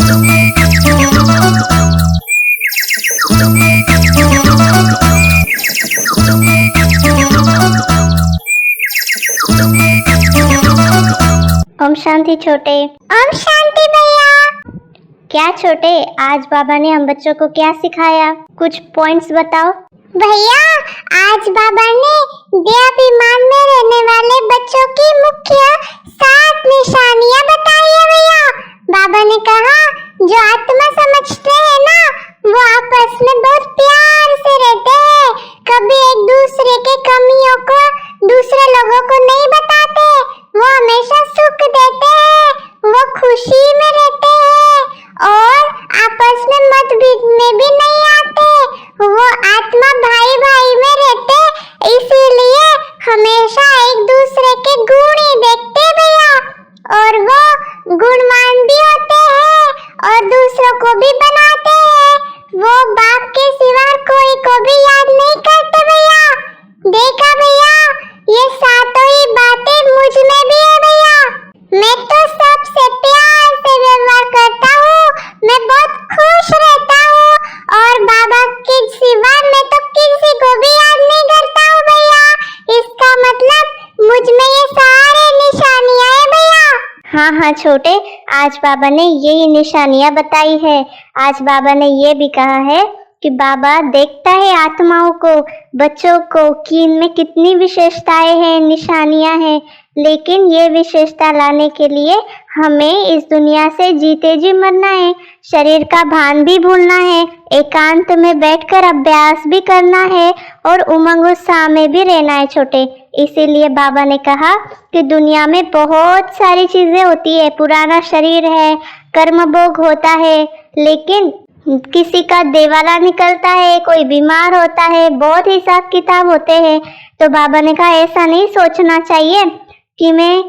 ओम शांति छोटे। ओम शांति भैया। क्या छोटे, आज बाबा ने हम बच्चों को क्या सिखाया? कुछ पॉइंट्स बताओ। भैया, आज बाबा ने देहाभिमान में रहने वाले बच्चों की मुख्य 7 निशानियां बताई है भैया। बाबा ने कहा जो आत्मा समझते हैं ना, वो आपस में बहुत प्यार से रहते हैं, कभी एक दूसरे के कमियों को दूसरे लोगों को नहीं बताते, वो हमेशा सुख देते हैं, वो खुशी में रहते हैं और आपस में मतभेद में भी नहीं आते, वो आत्मा भाई भाई में रहते, इसीलिए हमेशा एक दूसरे के गुण ही देखते भैया, और वो गुणवान भी होते हैं और दूसरों को भी बनाते हैं। वो बाप के सिवा कोई को भी याद नहीं करते भैया। देखा भैया, ये सातों ही बातें मुझ में भी है भैया। मैं तो सबसे प्यार से व्यवहार करता हूँ, मैं बहुत खुश रहता हूँ और बाबा के सिवा मैं तो किसी को भी याद नहीं करता हूँ भैया। इसका मतलब मुझ में ये सारे निशानियां है भैया। हाँ छोटे, आज बाबा ने यही निशानियां बताई है। आज बाबा ने ये भी कहा है कि बाबा देखता है आत्माओं को, बच्चों को, कि इनमें कितनी विशेषताएं हैं, निशानियां हैं, लेकिन ये विशेषता लाने के लिए हमें इस दुनिया से जीते जी मरना है, शरीर का भान भी भूलना है, एकांत में बैठकर अभ्यास भी करना है और उमंग उत्साह में भी रहना है छोटे। इसीलिए बाबा ने कहा कि दुनिया में बहुत सारी चीजें होती है, पुराना शरीर है, कर्म भोग होता है, लेकिन किसी का देवाला निकलता है, कोई बीमार होता है, बहुत हिसाब किताब होते हैं। तो बाबा ने कहा ऐसा नहीं सोचना चाहिए कि मैं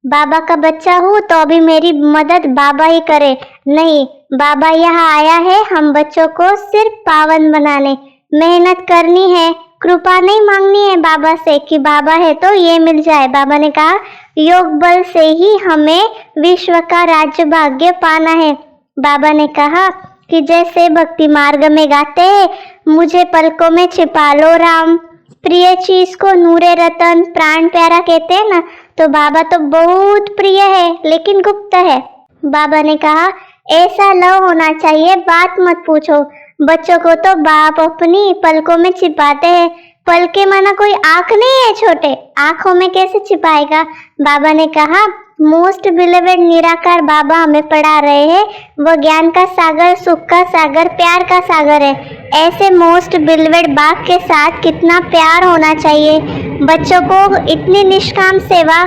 बाबा का बच्चा हूँ तो अभी मेरी मदद बाबा ही करे। नहीं, बाबा यहाँ आया है हम बच्चों को सिर्फ पावन बनाने। मेहनत करनी है, कृपा नहीं मांगनी है बाबा से कि बाबा है तो ये मिल जाए। बाबा ने कहा योग बल से ही हमें विश्व का राज्य भाग्य पाना है। बाबा ने कहा कि जैसे भक्ति मार्ग में गाते हैं, मुझे पलकों में छिपा लो राम, प्रिय चीज को नूरे रतन, प्राण प्यारा कहते हैं ना, तो बाबा तो बहुत प्रिय है लेकिन गुप्त है। बाबा ने कहा ऐसा लव होना चाहिए, बात मत पूछो। बच्चों को तो बाप अपनी पलकों में छिपाते हैं। पलके माना कोई आंख नहीं है छोटे, आंखों में कैसे छिपाएगा। बाबा ने कहा मोस्ट बिलीवेड निराकार बाबा हमें पढ़ा रहे हैं, वो ज्ञान का सागर, सुख का सागर, प्यार का सागर है। ऐसे मोस्ट बिलीवेड बाप के साथ कितना प्यार होना चाहिए। बच्चों को इतनी निष्काम सेवा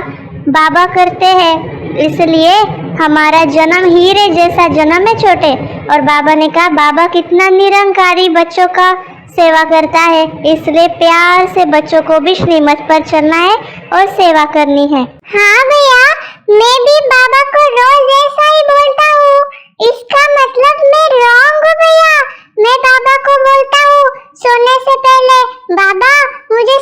बाबा करते हैं, इसलिए हमारा जन्म हीरे जैसा जन्म है छोटे। और बाबा ने कहा बाबा कितना निरंकारी बच्चों का सेवा करता है, इसलिए प्यार से बच्चों को भी श्रीमत पर चलना है और सेवा करनी है। हाँ भैया, मैं भी बाबा को रोज ऐसा ही बोलता हूँ। इसका मतलब मैं रॉन्ग हूँ भैया। मैं बाबा को बोलता हूँ सोने से पहले, बाबा मुझे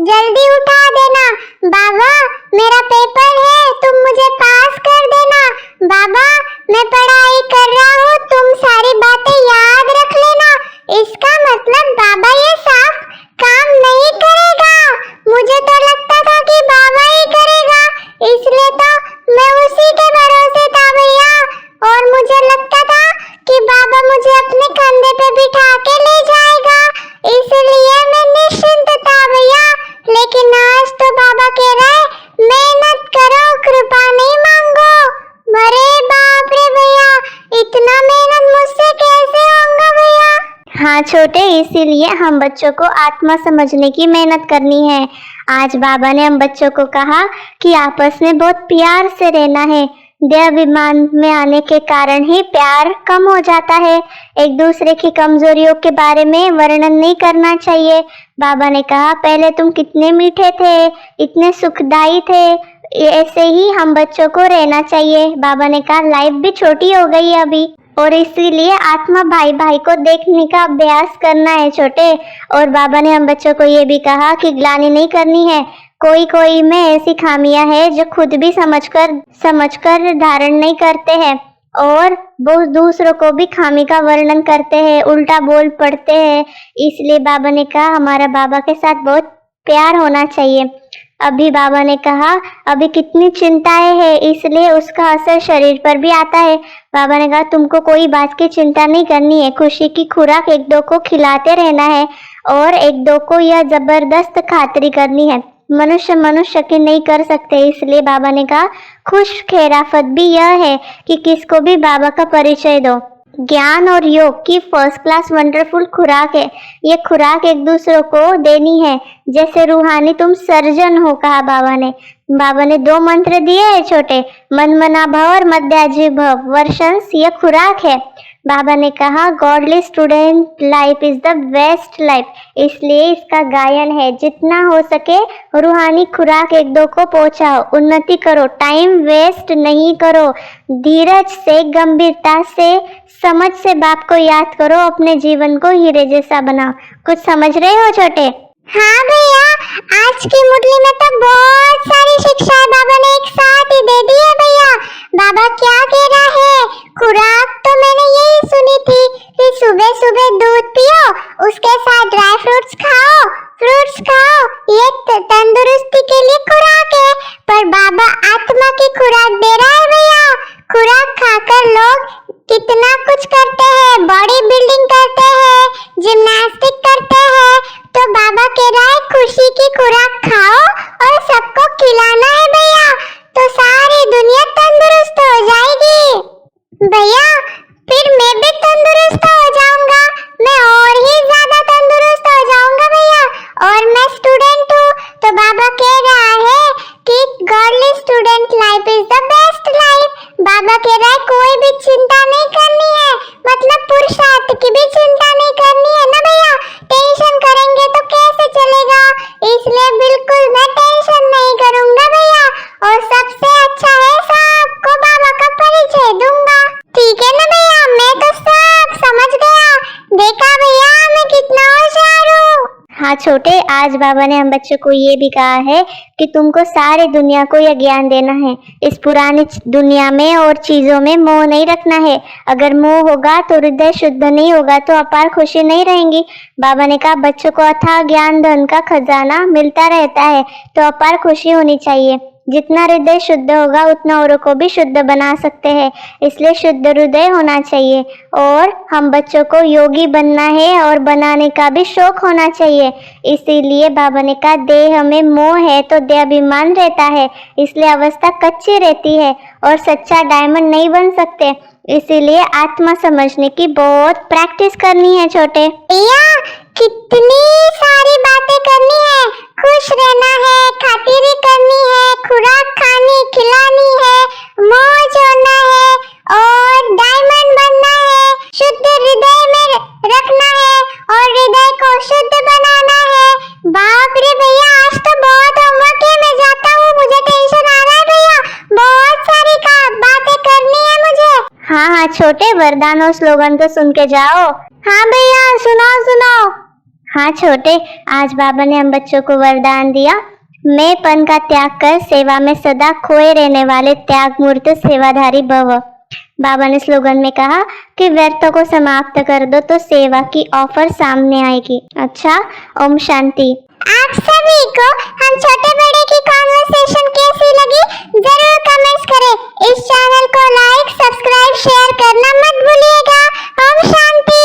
जल्दी उठा देना, बाबा मेरा पेपर है तुम मुझे पास कर देना, बाबा मैं पढ़ाई कर रहा हूँ तुम सारी बातें याद रख लेना। इसका मतलब बाबा ये साफ काम नहीं करेगा। मुझे तो लगता था कि बाबा ही करेगा, इसलिए तो मैं उसी के भरोसे था भैया। और मुझे लगता था कि बाबा मुझे अपने कंधे पे बिठा के ले जाएगा, इसलिए मैं निश्चिंत था भैया। लेकिन आज तो बाबा कह रहा है मेहनत करो, कृपा नहीं मांगो। अरे बाप रे भैया, इतना मेहनत मुझसे कैसे होगा भैया। हाँ छोटे, इसीलिए हम बच्चों को आत्मा समझने की मेहनत करनी है। आज बाबा ने हम बच्चों को कहा कि आपस में बहुत प्यार से रहना है। देहाभिमान में आने के कारण ही प्यार कम हो जाता है। एक दूसरे की कमजोरियों के बारे में वर्णन नहीं करना चाहिए। बाबा ने कहा पहले तुम कितने मीठे थे, इतने सुखदायी थे, ऐसे ही हम बच्चों को रहना चाहिए। बाबा ने कहा लाइफ भी छोटी हो गई अभी, और इसीलिए आत्मा भाई भाई को देखने का अभ्यास करना है छोटे। और बाबा ने हम बच्चों को ये भी कहा कि ग्लानि नहीं करनी है। कोई में ऐसी खामियां हैं जो खुद भी समझकर धारण नहीं करते हैं। और वो दूसरों को भी खामी का वर्णन करते हैं, उल्टा बोल पड़ते हैं। इसलिए बाबा ने कहा हमारा बाबा के साथ बहुत प्यार होना चाहिए। अभी बाबा ने कहा अभी कितनी चिंताएं हैं, इसलिए उसका असर शरीर पर भी आता है। बाबा ने कहा तुमको कोई बात की चिंता नहीं करनी है, खुशी की खुराक एक दो को खिलाते रहना है और एक दो को यह जबरदस्त खातिरी करनी है। मनुष्य की नहीं कर सकते, इसलिए बाबा ने कहा खुश खैराफत भी यह है कि किसको भी बाबा का परिचय दो। ज्ञान और योग की फर्स्ट क्लास वंडरफुल खुराक है। ये खुराक एक दूसरे को देनी है, जैसे रूहानी तुम सर्जन हो, कहा बाबा ने। बाबा ने 2 मंत्र दिए हैं छोटे, मनमना भव और मध्याजी भव। वर्षंस ये खुराक है। बाबा ने कहा godly student life is the best life, इसलिए इसका गायन है। जितना हो सके रूहानी खुराक एक दो को पहुंचाओ, उन्नति करो, टाइम वेस्ट नहीं करो। धीरज से, गंभीरता से, समझ से बाप को याद करो, अपने जीवन को हीरे जैसा बनाओ। कुछ समझ रहे हो छोटे? हाँ भैया, आज की मुरली में तो बहुत सारी शिक्षाएं बाबा ने एक साथ ही दे दी है भैया। बाबा क्या कह रहा है? खुराक तो मैंने यही सुनी थी कि सुबह सुबह दूध पियो, उसके साथ ड्राई फ्रूट्स खाओ, ये तंदुरुस्ती के लिए खुराक है। पर बाबा आत्मा की खुराक दे रहा है भैया। खुराक खाकर लोग कितना कुछ करते हैं, बॉडी बिल्डिंग करते हैं, जिम्नास्टिक करते हैं। तो बाबा कह रहा है खुशी की खुराक खाओ और सबको खिलाना है भैया, तो सारी दुनिया तंदुरुस्त हो जाएगी। भैया फिर मैं भी तंदुरुस्त हो जाऊंगा, मैं और ही ज्यादा तंदुरुस्त हो जाऊंगा भैया। और मैं स्टूडेंट हूँ, तो बाबा कह रहा है कि godly student life is the best life. बाबा कह रहा है कोई भी चिंता नहीं करनी है, मतलब पुरुषार्थ की भी चिंता नहीं करनी है ना भैया। टेंशन करेंगे तो कैसे चलेगा, इसलिए बिल्कुल मैं टेंशन नहीं करूंगा भैया। और सबसे अच्छा है सबको बाबा का परिचय दूंगा। ठीक है ना भैया? मैं तो सब समझ गया, देखा भैया मैं कितना होशियार हूँ। हाँ छोटे, आज बाबा ने हम बच्चों को ये भी कहा है कि तुमको सारी दुनिया को यह ज्ञान देना है। इस पुरानी दुनिया में और चीजों में मोह नहीं रखना है। अगर मोह होगा तो हृदय शुद्ध नहीं होगा, तो अपार खुशी नहीं रहेंगी। बाबा ने कहा बच्चों को अथाह ज्ञान धन का खजाना मिलता रहता है, तो अपार खुशी होनी चाहिए। जितना हृदय शुद्ध होगा उतना औरों को भी शुद्ध बना सकते हैं, इसलिए शुद्ध हृदय होना चाहिए। और हम बच्चों को योगी बनना है और बनाने का भी शौक होना चाहिए। इसीलिए बाबा ने कहा देह में मोह है तो देहाभिमान रहता है, इसलिए अवस्था कच्ची रहती है और सच्चा डायमंड नहीं बन सकते। इसीलिए आत्मा समझने की बहुत प्रैक्टिस करनी है छोटे। भैया कितनी सारी बातें करनी है, खुश रहना है, खातिरी करनी है, खुराक खानी खिलानी है, मोह छोड़ना है और डायमंड बनना है, शुद्ध हृदय में रखना है और हृदय को शुद्ध बनाना है। बाप रे भैया, आज तो बहुत होमवर्क है, मैं जाता हूँ, मुझे टेंशन आ रहा है भैया। बहुत सारी बातें करनी है मुझे। हाँ छोटे, वरदान और स्लोगन तो सुन के जाओ। हाँ भैया, सुनाओ। हाँ छोटे, आज बाबा ने हम बच्चों को वरदान दिया, मैं पन का त्याग कर सेवा में सदा खोए रहने वाले त्याग मूर्त सेवाधारी भव। बाबा ने स्लोगन में कहा कि व्यर्थों को समाप्त कर दो तो सेवा की ऑफर सामने आएगी। अच्छा, ओम शांति। आप सभी को हम छोटे बड़े की कॉन्वर्सेशन कैसी लगी जरूर कमेंट्स करें। इस चैनल को लाइक, सब्सक्राइब, शेयर करना मत भूलिएगा। ओम शांति।